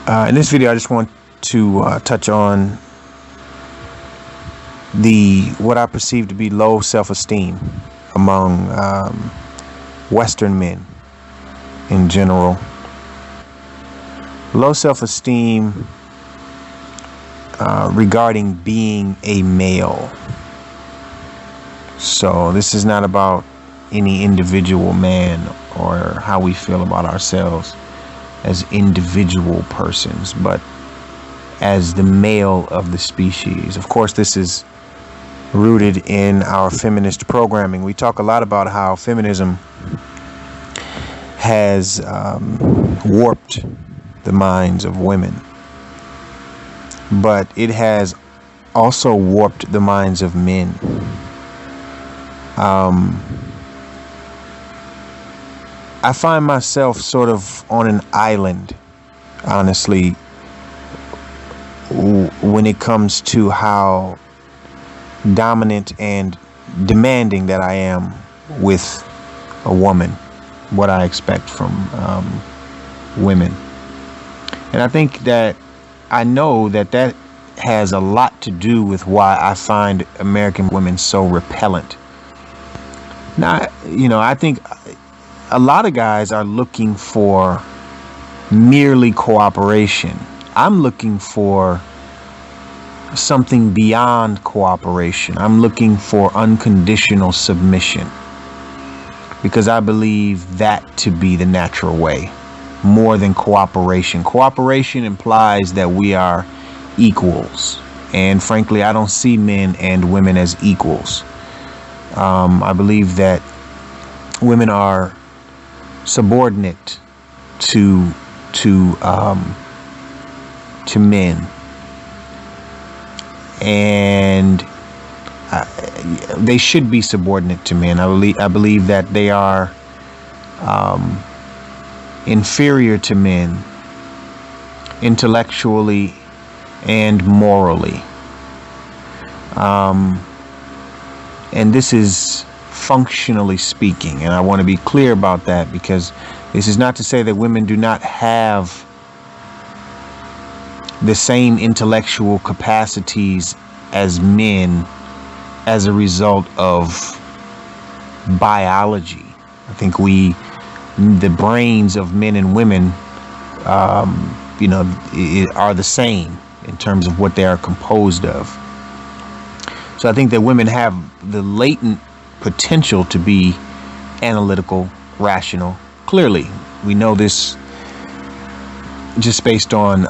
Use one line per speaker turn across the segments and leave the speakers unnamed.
In this video, I just want to touch on what I perceive to be low self-esteem among Western men in general. Low self-esteem regarding being a male. So this is not about any individual man or how we feel about ourselves as individual persons, but as the male of the species. Of course, this is rooted in our feminist programming. We talk a lot about how feminism has warped the minds of women, but it has also warped the minds of men. I find myself sort of on an island, honestly, when it comes to how dominant and demanding that I am with a woman, what I expect from women. And I think that I know that has a lot to do with why I find American women so repellent. Now, I think a lot of guys are looking for merely cooperation. I'm looking for something beyond cooperation. I'm looking for unconditional submission, because I believe that to be the natural way, more than cooperation. Cooperation implies that we are equals, and frankly, I don't see men and women as equals. I believe that women are subordinate to men, and they should be subordinate to men. I believe that they are inferior to men intellectually and morally. And this is functionally speaking, and I want to be clear about that, because this is not to say that women do not have the same intellectual capacities as men as a result of biology. I think the brains of men and women, are the same in terms of what they are composed of. So I think that women have the latent potential to be analytical, rational. Clearly, we know this just based on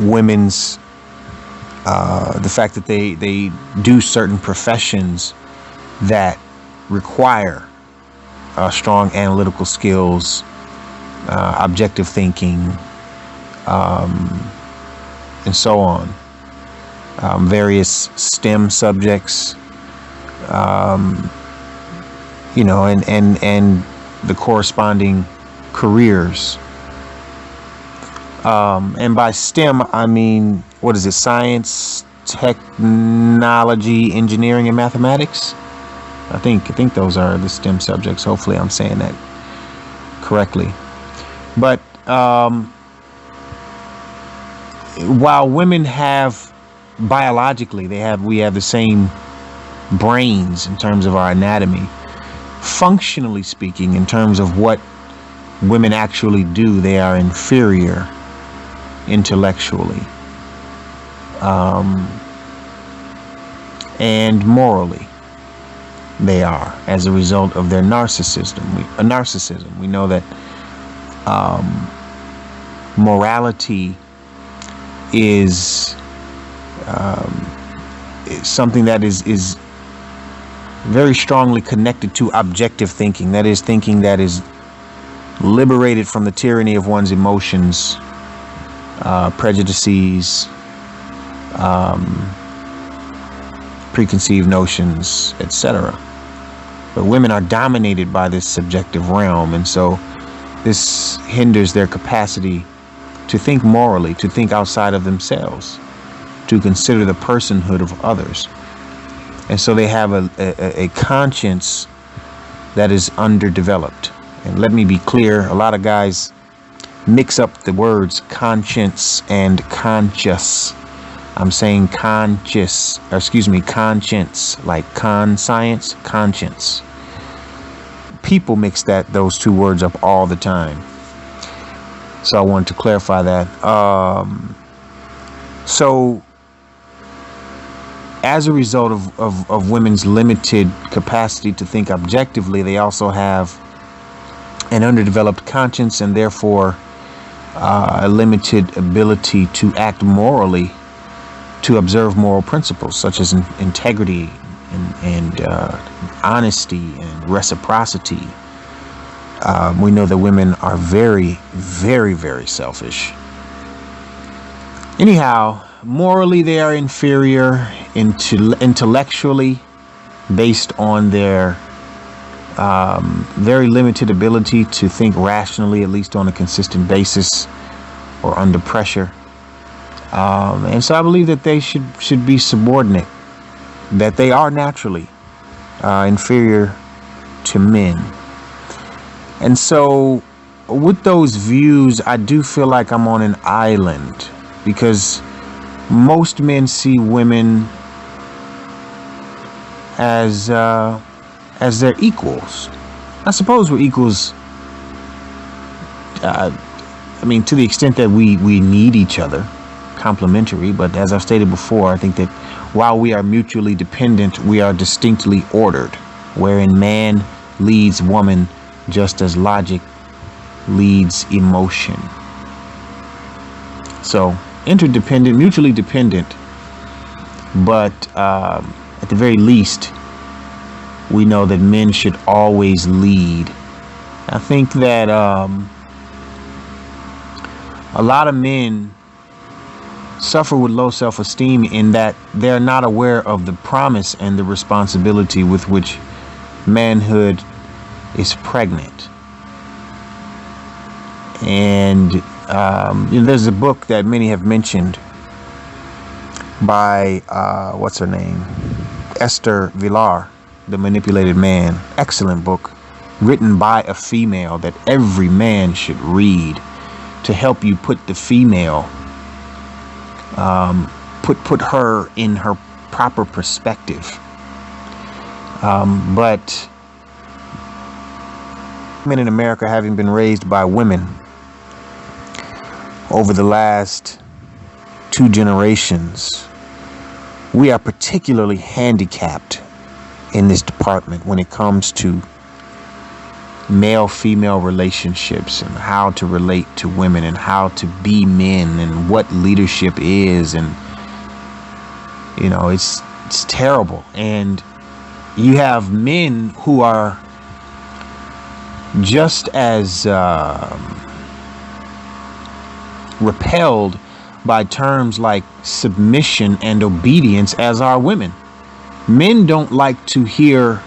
women's the fact that they do certain professions that require strong analytical skills, objective thinking, and so on. Various STEM subjects, and the corresponding careers. And by STEM, I mean, what is it? Science, technology, engineering, and mathematics. I think those are the STEM subjects. Hopefully, I'm saying that correctly. But while women have biologically, we have the same brains in terms of our anatomy. Functionally speaking, in terms of what women actually do, they are inferior intellectually and morally. They are, as a result of their narcissism. We know that morality is something that is very strongly connected to objective thinking. That is, thinking that is liberated from the tyranny of one's emotions, prejudices, preconceived notions, etc. But women are dominated by this subjective realm, and so this hinders their capacity to think morally, to think outside of themselves, to consider the personhood of others. And so they have a conscience that is underdeveloped. And let me be clear, a lot of guys mix up the words conscience and conscious. I'm saying conscience, like science, conscience. People mix those two words up all the time. So I wanted to clarify that. So as a result of women's limited capacity to think objectively, they also have an underdeveloped conscience and therefore a limited ability to act morally, to observe moral principles such as integrity and honesty and reciprocity. We know that women are very, very, very selfish. Anyhow, morally they are inferior, intellectually, based on their very limited ability to think rationally, at least on a consistent basis or under pressure. And so I believe that they should be subordinate, that they are naturally inferior to men. And so with those views, I do feel like I'm on an island, because most men see women as their equals. I suppose we're equals. To the extent that we need each other, complementary. But as I've stated before, I think that while we are mutually dependent, we are distinctly ordered, wherein man leads woman just as logic leads emotion. So interdependent, mutually dependent, but at the very least, we know that men should always lead. I think that a lot of men suffer with low self-esteem in that they're not aware of the promise and the responsibility with which manhood is pregnant. And there's a book that many have mentioned by what's her name, Esther Villar, The Manipulated Man. Excellent book, written by a female, that every man should read to help you put the female, put her in her proper perspective. But men in America, having been raised by women over the last 2 generations, we are particularly handicapped in this department when it comes to male-female relationships and how to relate to women and how to be men and what leadership is. And it's terrible. And you have men who are just as repelled by terms like submission and obedience as are women. Men don't like to hear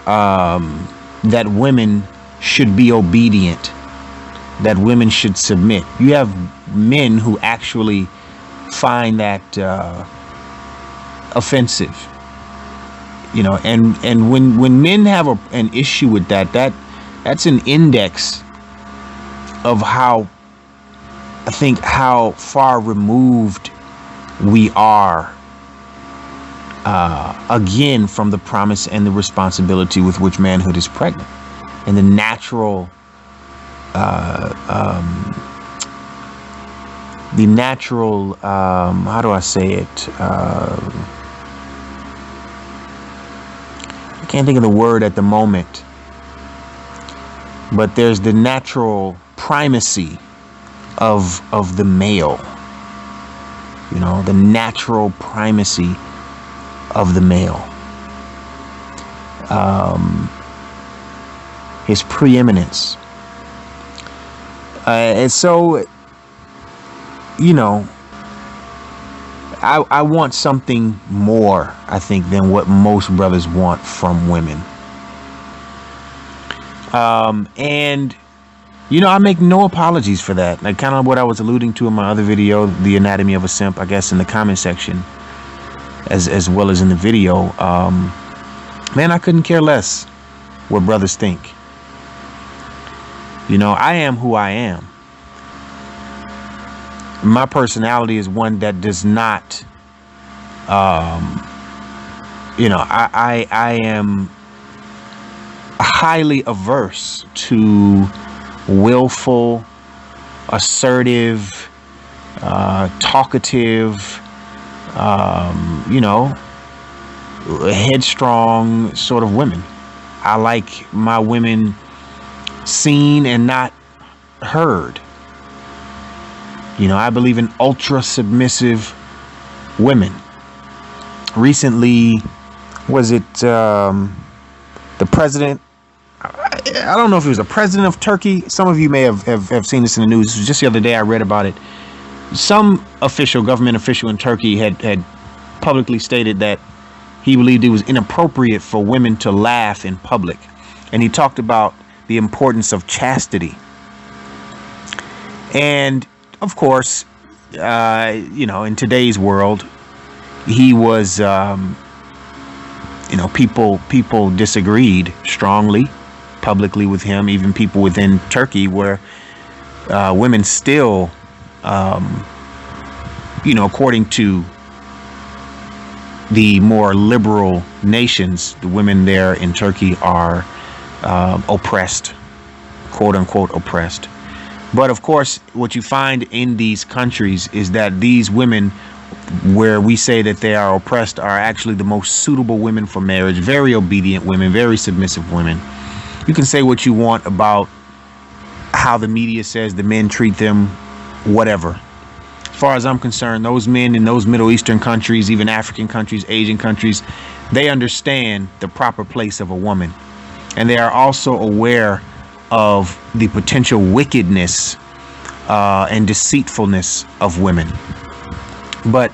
that women should be obedient, that women should submit. You have men who actually find that offensive, and when men have an issue with that's an index of how far removed we are again from the promise and the responsibility with which manhood is pregnant, and the natural how do I say it, I can't think of the word at the moment, but there's the natural primacy of the male, the natural primacy of the male, his preeminence. And so, I want something more, I think, than what most brothers want from women. And I make no apologies for that. Like, kind of what I was alluding to in my other video, The Anatomy of a Simp, I guess, in the comment section, as well as in the video. Man, I couldn't care less what brothers think. I am who I am. My personality is one that does not, I am highly averse to willful, assertive, talkative, headstrong sort of women. I like my women seen and not heard. I believe in ultra submissive women. Recently, was it the president? I don't know if it was a president of Turkey. Some of you may have seen this in the news. It was just the other day I read about it. Some government official in Turkey had publicly stated that he believed it was inappropriate for women to laugh in public. And he talked about the importance of chastity. And of course, in today's world, he was, people disagreed strongly publicly with him. Even people within Turkey where women still, according to the more liberal nations, the women there in Turkey are oppressed, quote unquote oppressed. But of course, what you find in these countries is that these women, where we say that they are oppressed, are actually the most suitable women for marriage. Very obedient women, very submissive women. You can say what you want about how the media says the men treat them, whatever. As far as I'm concerned, those men in those Middle Eastern countries, even African countries, Asian countries, they understand the proper place of a woman. And they are also aware of the potential wickedness and deceitfulness of women. But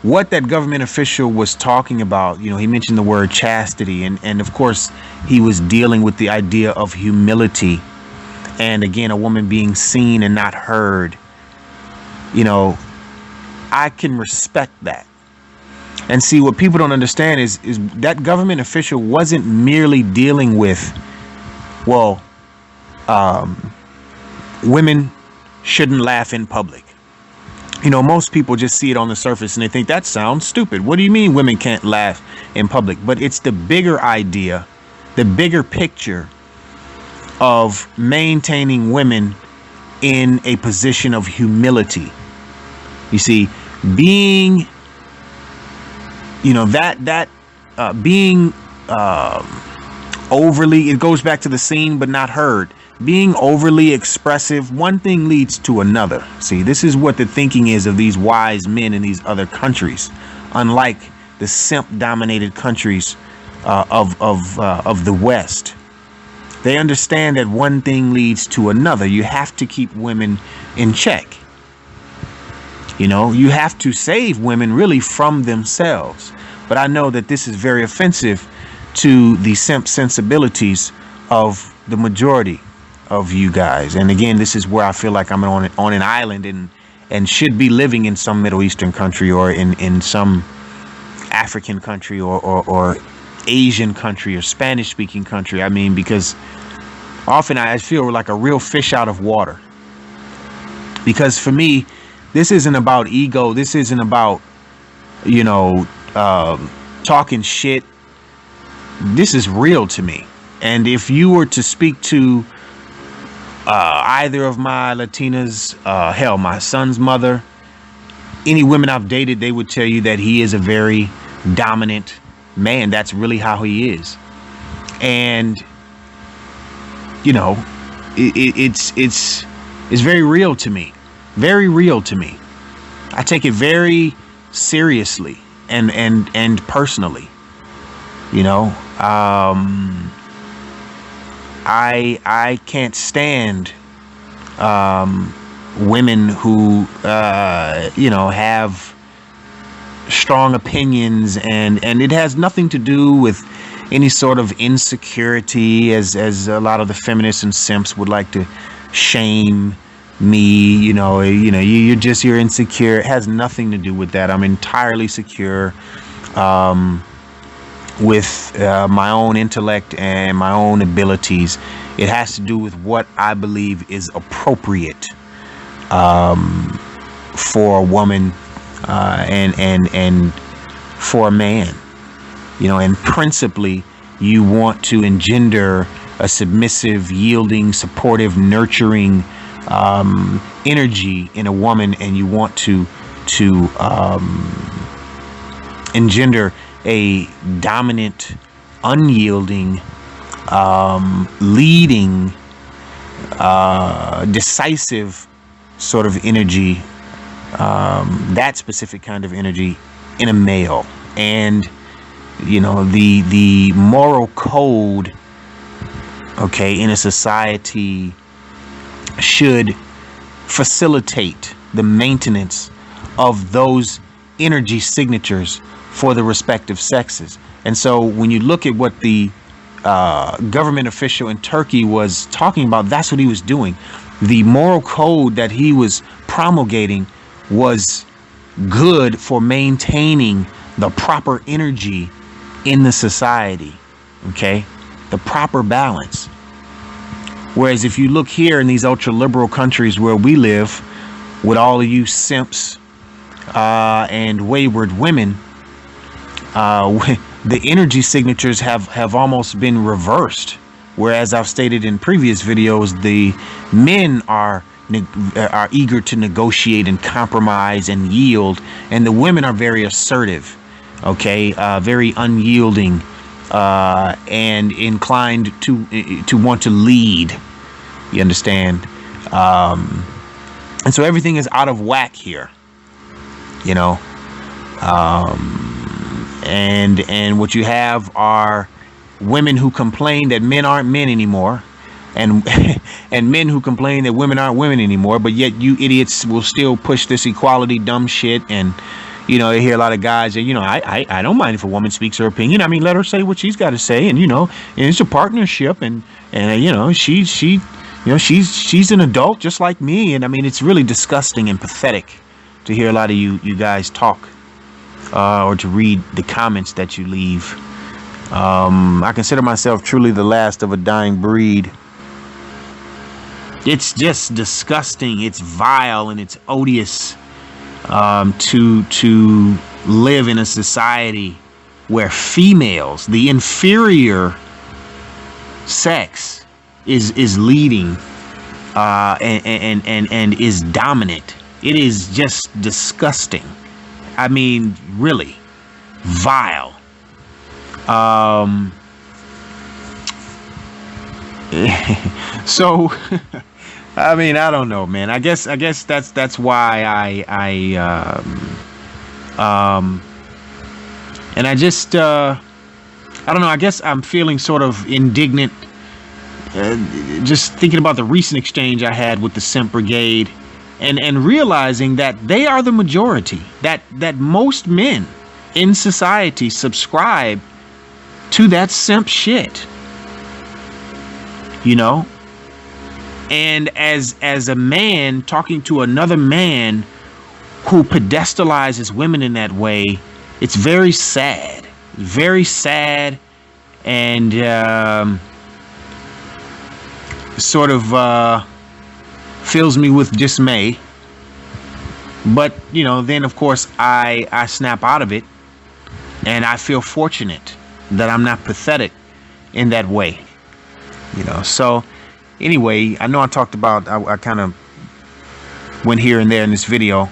what that government official was talking about, he mentioned the word chastity. And of course, he was dealing with the idea of humility. And again, a woman being seen and not heard. I can respect that. And see, what people don't understand is that government official wasn't merely dealing with, women shouldn't laugh in public. Most people just see it on the surface and they think that sounds stupid. What do you mean women can't laugh in public? But it's the bigger idea, the bigger picture of maintaining women in a position of humility. You see, being, being overly, it goes back to the seen but not heard. Being overly expressive, one thing leads to another. See, this is what the thinking is of these wise men in these other countries, unlike the simp-dominated countries of the West. They understand that one thing leads to another. You have to keep women in check. You have to save women really from themselves. But I know that this is very offensive to the simp sensibilities of the majority of you guys. And again, this is where I feel like I'm on an island and should be living in some Middle Eastern country or in some African country or Asian country or Spanish speaking country. I mean, because often I feel like a real fish out of water. Because for me, this isn't about ego. This isn't about, talking shit. This is real to me. And if you were to speak to either of my Latinas, my son's mother, any women I've dated, they would tell you that he is a very dominant man. That's really how he is. And, it's very real to me. Very real to me. I take it very seriously and personally. I can't stand women who have strong opinions, and it has nothing to do with any sort of insecurity, as a lot of the feminists and simps would like to shame me. You're insecure. It has nothing to do with that. I'm entirely secure with my own intellect and my own abilities. It has to do with what I believe is appropriate for a woman and for a man. And principally, you want to engender a submissive, yielding, supportive, nurturing energy in a woman, and you want to engender a dominant, unyielding, leading, decisive sort of energy, that specific kind of energy in a male. And the moral code, okay, in a society should facilitate the maintenance of those energy signatures for the respective sexes. And so when you look at what the government official in Turkey was talking about, that's what he was doing. The moral code that he was promulgating was good for maintaining the proper energy in the society, okay, the proper balance. Whereas if you look here in these ultra liberal countries where we live, with all of you simps and wayward women, the energy signatures have almost been reversed. Whereas I've stated in previous videos, the men are eager to negotiate and compromise and yield, and the women are very assertive, okay, very unyielding, and inclined to want to lead. You understand? And so everything is out of whack here, and what you have are women who complain that men aren't men anymore, and and men who complain that women aren't women anymore, but yet you idiots will still push this equality dumb shit. And I hear a lot of guys say, I don't mind if a woman speaks her opinion. I mean, let her say what she's got to say, and and it's a partnership, and she's an adult just like me. And I mean, it's really disgusting and pathetic to hear a lot of you guys talk, or to read the comments that you leave. I consider myself truly the last of a dying breed. It's just disgusting. It's vile and it's odious to live in a society where females, the inferior sex, is leading and is dominant. It is just disgusting. I mean, really vile. So I mean, I don't know, man. I guess that's why and I just I don't know. I guess I'm feeling sort of indignant, just thinking about the recent exchange I had with the Simp Brigade, and realizing that they are the majority. That most men in society subscribe to that simp shit. And as a man talking to another man who pedestalizes women in that way, it's very sad. Very sad, and sort of fills me with dismay. But then of course I snap out of it, and I feel fortunate that I'm not pathetic in that way. So anyway, I know I talked about, I kind of went here and there in this video,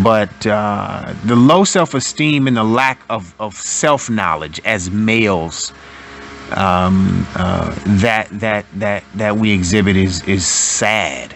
but the low self-esteem and the lack of self-knowledge as males that we exhibit is sad.